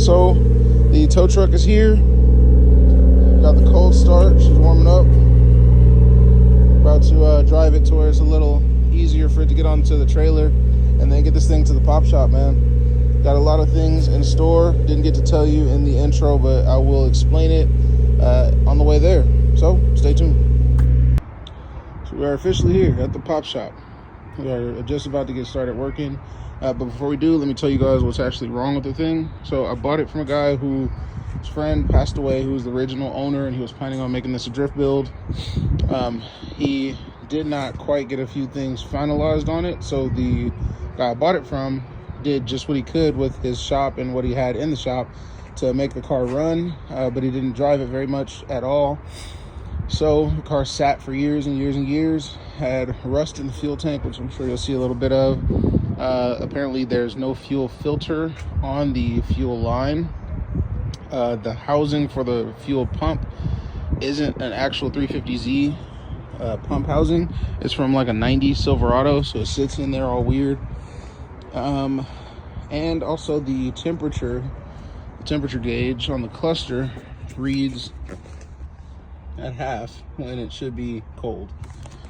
So the tow truck is here. Got the cold start. She's warming up. About to drive it to where it's a little easier for it to get onto the trailer and then get this thing to the pop shop, man. Got a lot of things in store. Didn't get to tell you in the intro, but I will explain it on the way there. So stay tuned. So we are officially here at the pop shop. We are just about to get started working. But before we do, let me tell you guys what's actually wrong with the thing. So I bought it from a guy whose friend passed away, who was the original owner, and he was planning on making this a drift build. He did not quite get a few things finalized on it. So the guy I bought it from did just what he could with his shop and what he had in the shop to make the car run, but he didn't drive it very much at all. So the car sat for years and years and years, had rust in the fuel tank, which I'm sure you'll see a little bit of. Apparently there's no fuel filter on the fuel line. The housing for the fuel pump isn't an actual 350Z pump housing. It's from like a 90 Silverado, so it sits in there all weird. And also the temperature gauge on the cluster reads at half when it should be cold.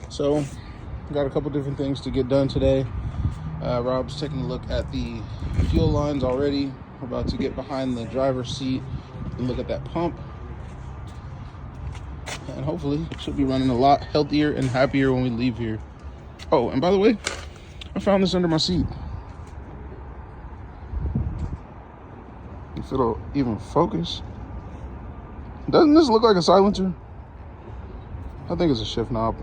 So got a couple different things to get done today. Rob's taking a look at the fuel lines already. We're about to get behind the driver's seat and look at that pump. And hopefully it should be running a lot healthier and happier when we leave here. Oh, and by the way, I found this under my seat. If it'll even focus. Doesn't this look like a silencer? I think it's a shift knob,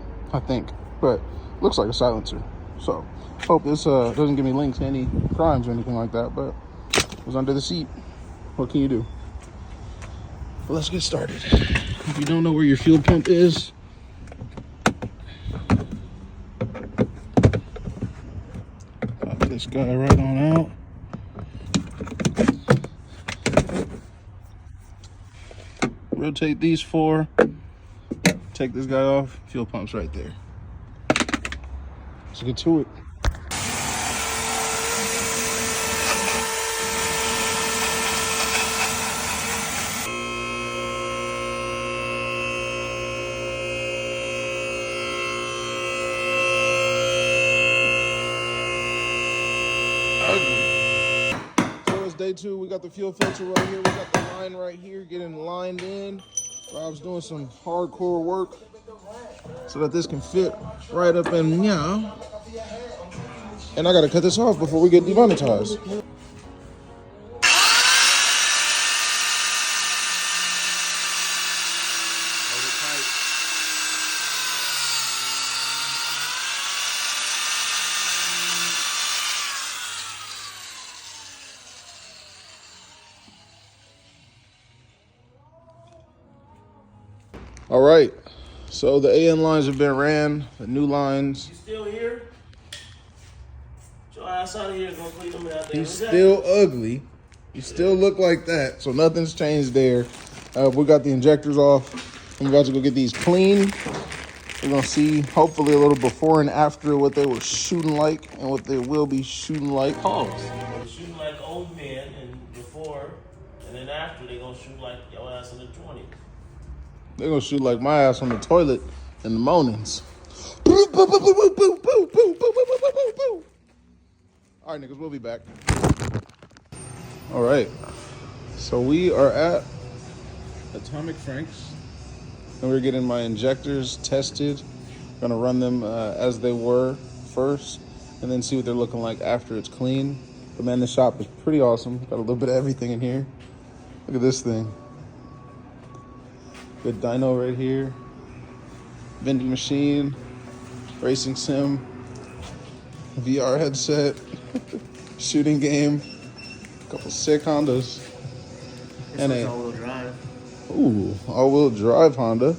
but looks like a silencer. So hope this doesn't give me links to any crimes or anything like that, but it was under the seat. What can you do? But let's get started. If you don't know where your fuel pump is, pop this guy right on out. Rotate these four. Take this guy off. Fuel pump's right there. Let's get to it. So it's day 2. We got the fuel filter right here. We got the line right here getting lined in. Rob's doing some hardcore work so that this can fit right up in meow. And I gotta cut this off before we get demonetized. All right, so the AN lines have been ran, the new lines. You still here? Get your ass out of here and go clean them out there. He's still ugly. You still look like that, so nothing's changed there. We got the injectors off. I'm about to go get these clean. We're gonna see, hopefully, a little before and after what they were shooting like and what they will be shooting like. Pause. They're shooting like old men, and before, and then after, they're gonna shoot like your ass in the 20s. They're gonna shoot like my ass on the toilet in the mornings. All right, niggas, we'll be back. All right, so we are at Atomic Frank's, and we're getting my injectors tested. Gonna run them as they were first, and then see what they're looking like after it's clean. But man, the shop is pretty awesome. Got a little bit of everything in here. Look at this thing. Good dyno right here. Vending machine, racing sim, VR headset, shooting game, a couple sick Hondas, and a all-wheel drive. All-wheel drive Honda.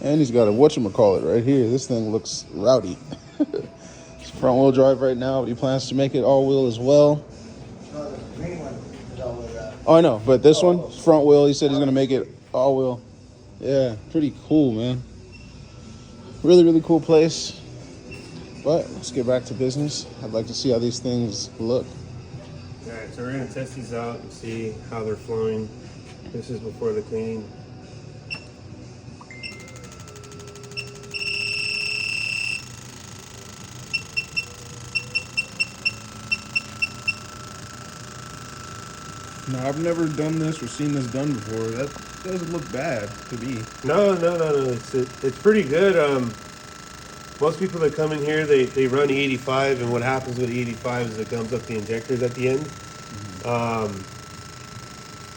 And he's got a whatchamacallit right here. This thing looks rowdy. It's front-wheel drive right now, but he plans to make it all-wheel as well. No, the green one is all-wheel drive. Oh, I know, but this one, front wheel, he said he's gonna make it all-wheel. Yeah, pretty cool, man. Really, really cool place. But let's get back to business. I'd like to see how these things look. Alright, so we're gonna test these out and see how they're flowing. This is before the cleaning. No, I've never done this or seen this done before. That doesn't look bad to me. No. It's pretty good. Most people that come in here, they run 85, and what happens with 85 is it gums up the injectors at the end.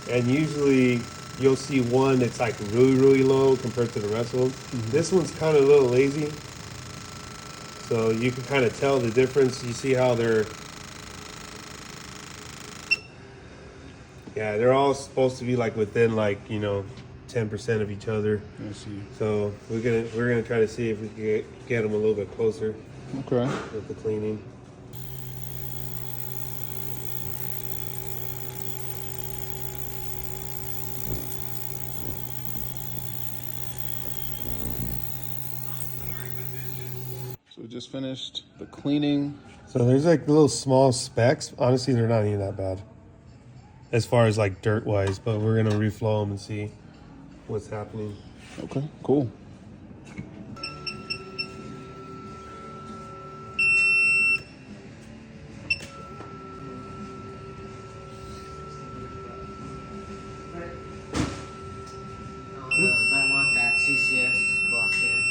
And usually you'll see one that's like really low compared to the rest of them. This one's kind of a little lazy, so you can kind of tell the difference. You see how they're all supposed to be like within 10% of each other. I see. So we're gonna try to see if we can get them a little bit closer Okay. with the cleaning. So we just finished the cleaning. So there's like little small specks. Honestly, they're not even that bad as far as like dirt wise, but we're gonna reflow them and see what's happening. Okay, cool. Might want that CCS block here.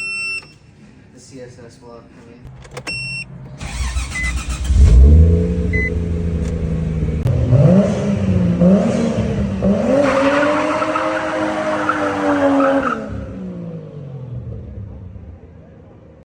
The CSS block, I mean.